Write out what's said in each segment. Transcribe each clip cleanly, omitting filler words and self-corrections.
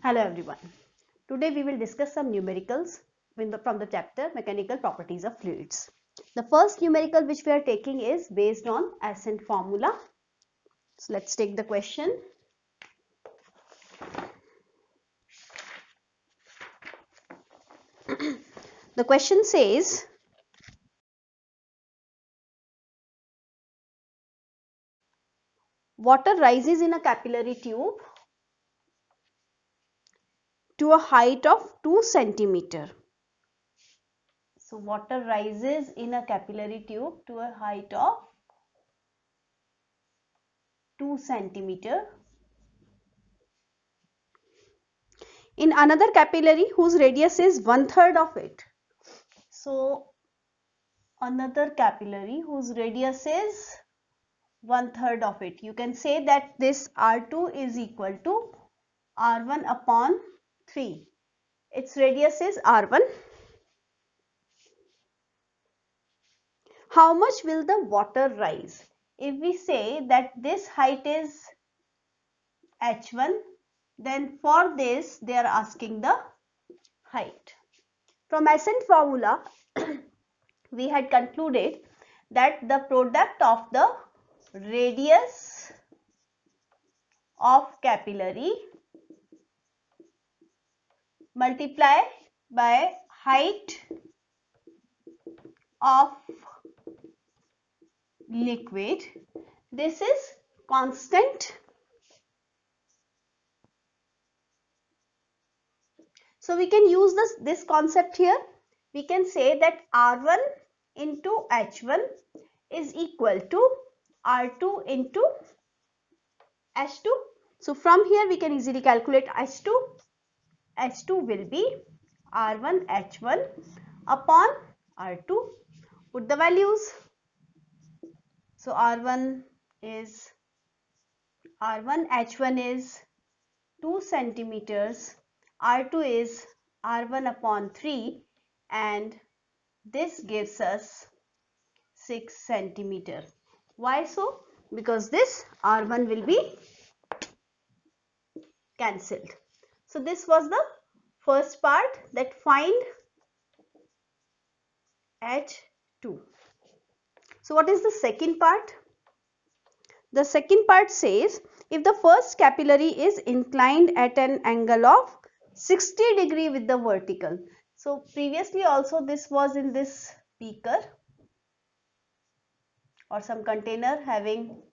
Hello everyone. Today we will discuss some numericals from the chapter Mechanical Properties of Fluids. The first numerical which we are taking is based on Ascent formula. So let's take the question. The question says, water rises in a capillary tube to a height of 2 centimeter. So water rises in a capillary tube to a height of 2 centimeter in another capillary whose radius is 1/3 of it. So another capillary whose radius is 1/3 of it. You can say that this R2 is equal to R1 upon 3. Its radius is R1. How much will the water rise? If we say that this height is H1, then for this they are asking the height. From Ascent formula, we had concluded that the product of the radius of capillary multiply by height of liquid, this is constant. So we can use this concept here. We can say that R1 into H1 is equal to R2 into H2. So from here we can easily calculate H2. H2 will be R1 H1 upon R2. Put the values. So R1 H1 is 2 centimeters, R2 is R1 upon 3, and this gives us 6 centimeter. Why so? Because this R1 will be cancelled. So this was the first part, that find H2. So what is the second part? The second part says, if the first capillary is inclined at an angle of 60 degree with the vertical. So previously also this was in this beaker or some container having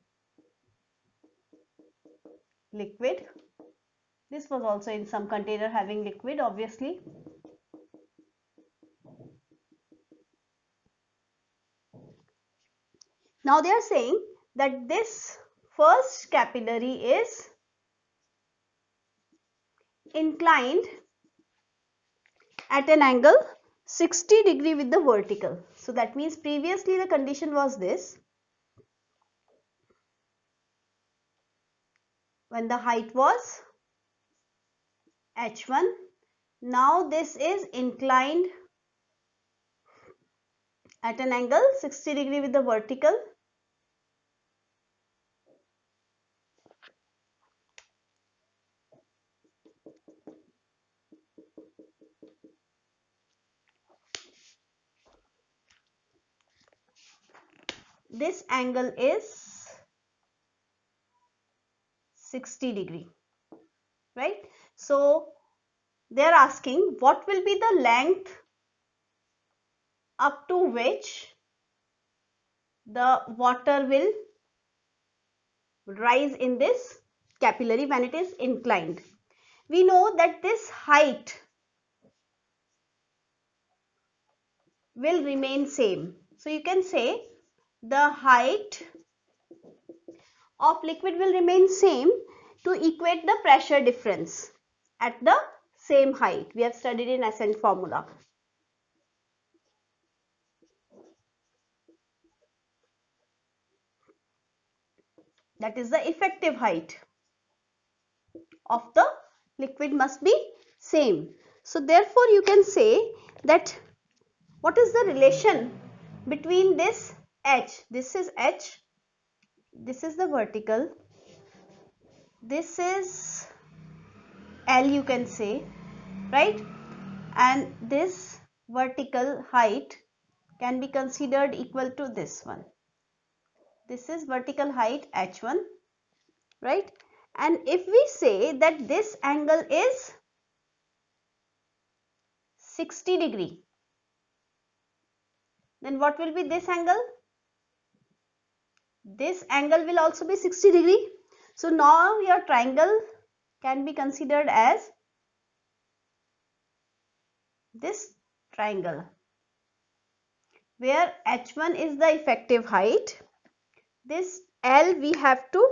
liquid. This was also in some container having liquid, obviously. Now they are saying that this first capillary is inclined at an angle 60 degree with the vertical. So that means previously the condition was this, when the height was H1. Now this is inclined at an angle 60 degree with the vertical. This angle is 60 degree, right? So they are asking what will be the length up to which the water will rise in this capillary when it is inclined. We know that this height will remain same. So you can say the height of liquid will remain same to equate the pressure difference at the same height. We have studied in Ascent formula. That is the effective height of the liquid must be same. So therefore you can say that what is the relation between this H, this is H, this is the vertical, this is L you can say, right? And this vertical height can be considered equal to this one. This is vertical height H1, right? And if we say that this angle is 60 degree, then what will be this angle? This angle will also be 60 degree. So now your triangle can be considered as this triangle, where H1 is the effective height. This L we have to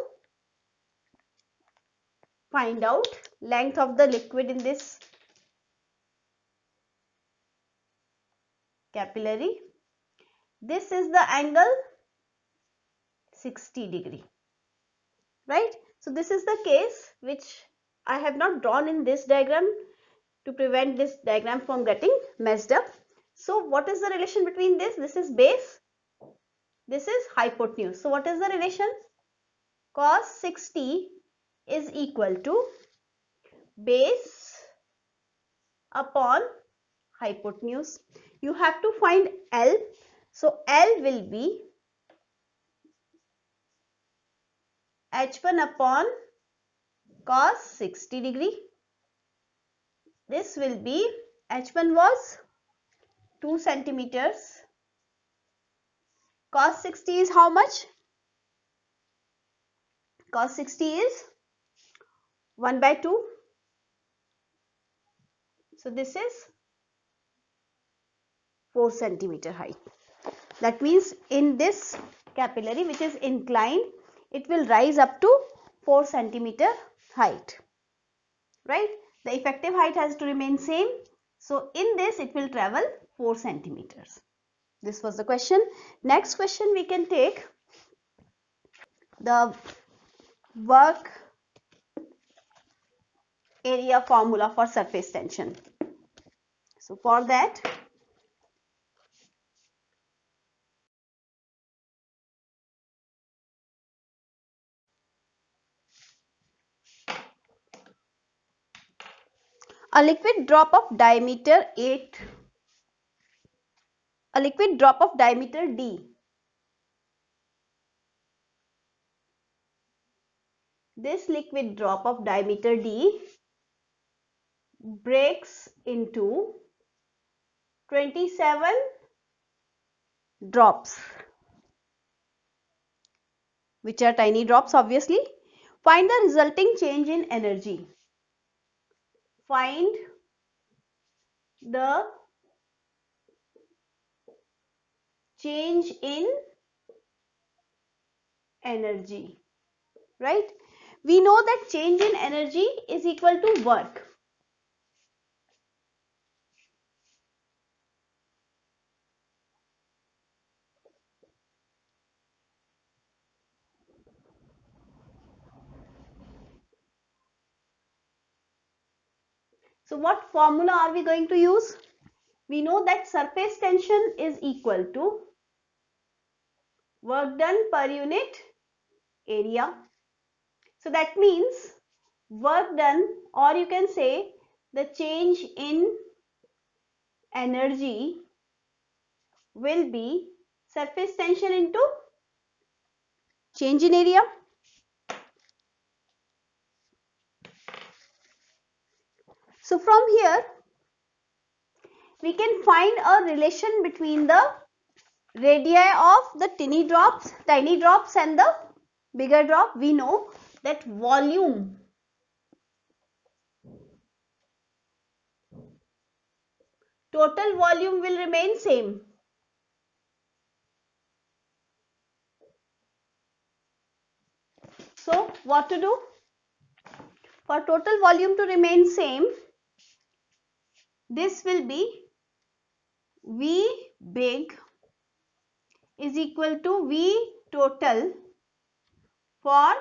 find out, length of the liquid in this capillary. This is the angle 60 degree, right? So this is the case which I have not drawn in this diagram to prevent this diagram from getting messed up. So what is the relation between this? This is base, this is hypotenuse. So what is the relation? Cos 60 is equal to base upon hypotenuse. You have to find L. So L will be H1 upon cos 60 degree. This will be, H1 was 2 centimeters. Cos 60 is how much? Cos 60 is 1 by 2. So this is 4 centimeter height. That means in this capillary which is inclined, it will rise up to 4 centimeter height, right? The effective height has to remain same. So in this it will travel 4 centimeters. This was the question. Next question we can take the work area formula for surface tension. So for that, a liquid drop of diameter D. This liquid drop of diameter D breaks into 27 drops, which are tiny drops obviously. Find the resulting change in energy. Find the change in energy, right? We know that change in energy is equal to work. So what formula are we going to use? We know that surface tension is equal to work done per unit area. So that means work done, or you can say the change in energy, will be surface tension into change in area. So from here we can find a relation between the radii of the tiny drops and the bigger drop. We know that total volume will remain same. So what to do? For total volume to remain same, this will be V big is equal to V total for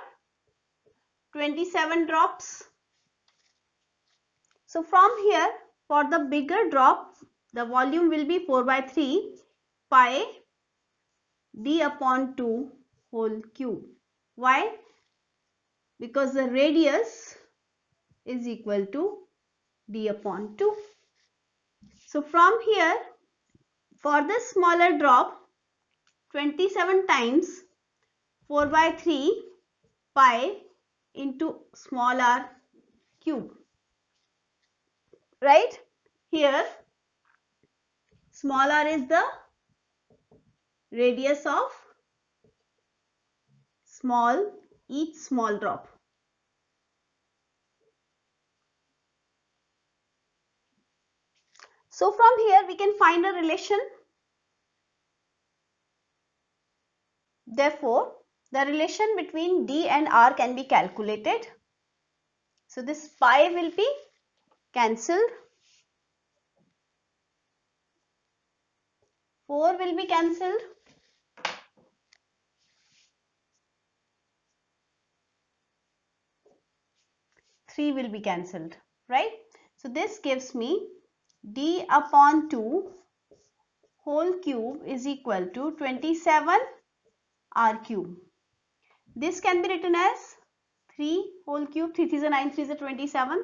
27 drops. So from here, for the bigger drop, the volume will be 4 by 3 pi d upon 2 whole cube. Why? Because the radius is equal to d upon 2. So from here, for this smaller drop, 27 times 4 by 3 pi into small r cube. Right? Here, small r is the radius of each small drop. So from here we can find a relation. Therefore, the relation between d and r can be calculated. So this pi will be cancelled. 4 will be cancelled. Three will be cancelled, right? So this gives me d upon 2 whole cube is equal to 27 r cube. This can be written as 3 whole cube. 3 3 is 9, 3 is 27.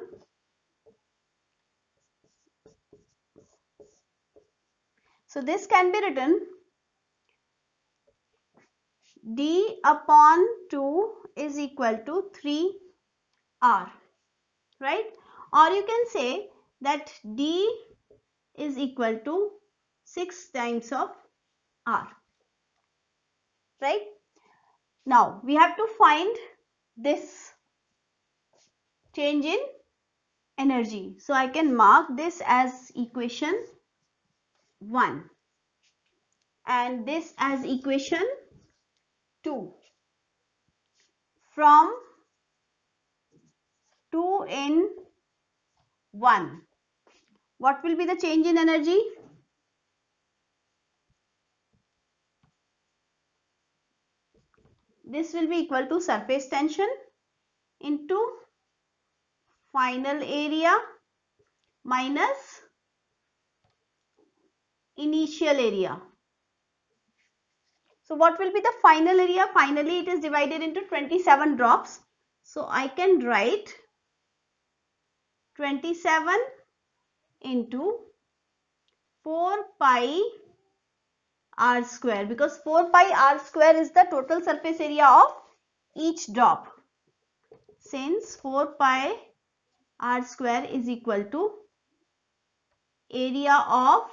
So this can be written d upon 2 is equal to 3r, right? Or you can say that d is equal to 6 times of r, right? Now we have to find this change in energy. So I can mark this as equation 1 and this as equation 2. From 2 in 1, what will be the change in energy? This will be equal to surface tension into final area minus initial area. So what will be the final area? Finally, it is divided into 27 drops. So I can write 27 into 4 pi r square, because 4 pi r square is the total surface area of each drop. Since 4 pi r square is equal to area of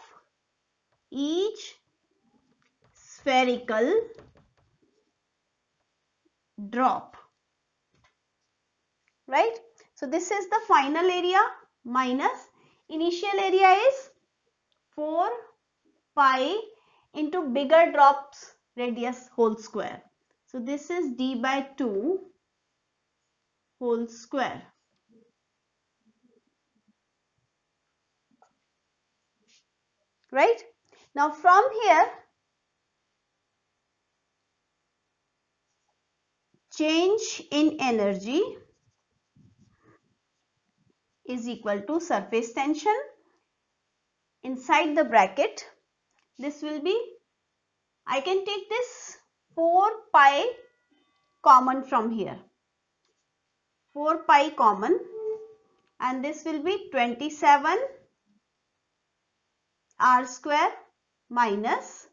each spherical drop, right? So this is the final area minus initial area is 4 pi into bigger drops radius whole square. So this is d by 2 whole square. Right? Now from here, change in energy is equal to surface tension. Inside the bracket, this will be, I can take this 4 pi common from here. 4 pi common, and this will be 27 r square minus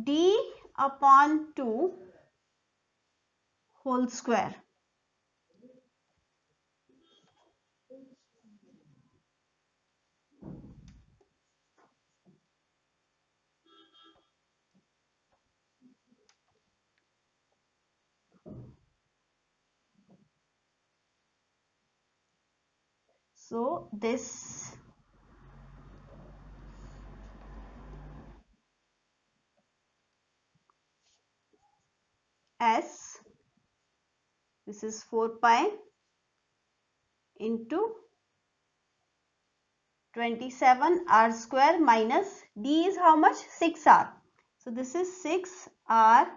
d upon 2 whole square. So this S, this is 4 pi into 27 r square minus d is how much? 6r. So this is 6r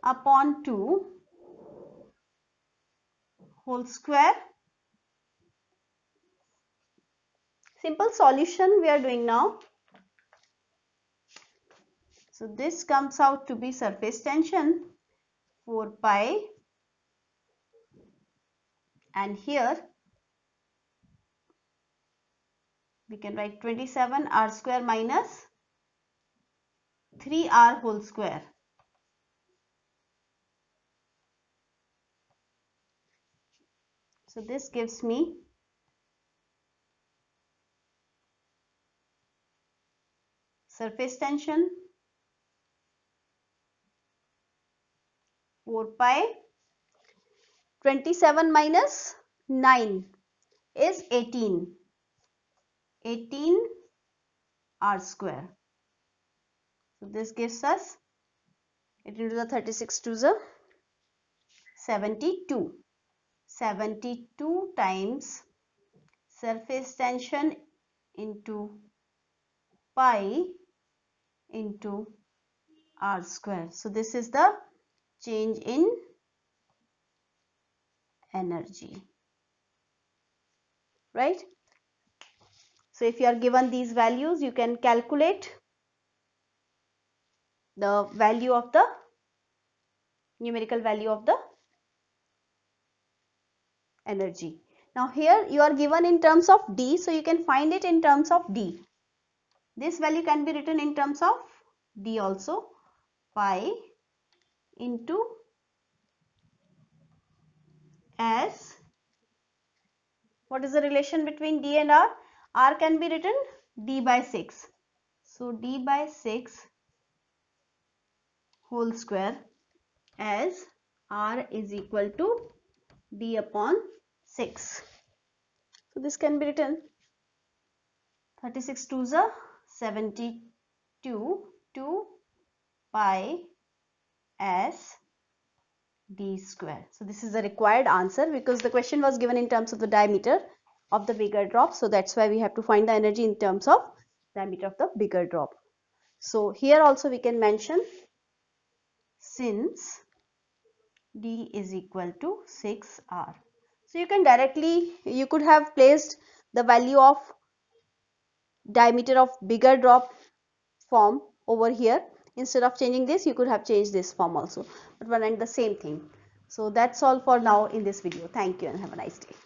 upon 2 whole square. Simple solution we are doing now. So this comes out to be surface tension 4 pi, and here we can write 27 r square minus 3r whole square. So this gives me surface tension 4 pi, 27 minus 9 is 18 r square. So this gives us 18 to the 36 to the 72. 72 times surface tension into pi into r square. So this is the change in energy, right? So if you are given these values, you can calculate the value of the numerical value of the energy. Now here you are given in terms of D, so you can find it in terms of D. This value can be written in terms of D also, pi into S. What is the relation between D and R? R can be written D by 6. So D by 6 whole square as R is equal to D upon 6. So this can be written 36 to the 72 2 pi s d square. So this is the required answer because the question was given in terms of the diameter of the bigger drop. So that's why we have to find the energy in terms of diameter of the bigger drop. So here also we can mention, since d is equal to 6r. So you can directly, you could have placed the value of diameter of bigger drop form over here. Instead of changing this, you could have changed this form also, but we're in the same thing. So that's all for now in this video. Thank you and have a nice day.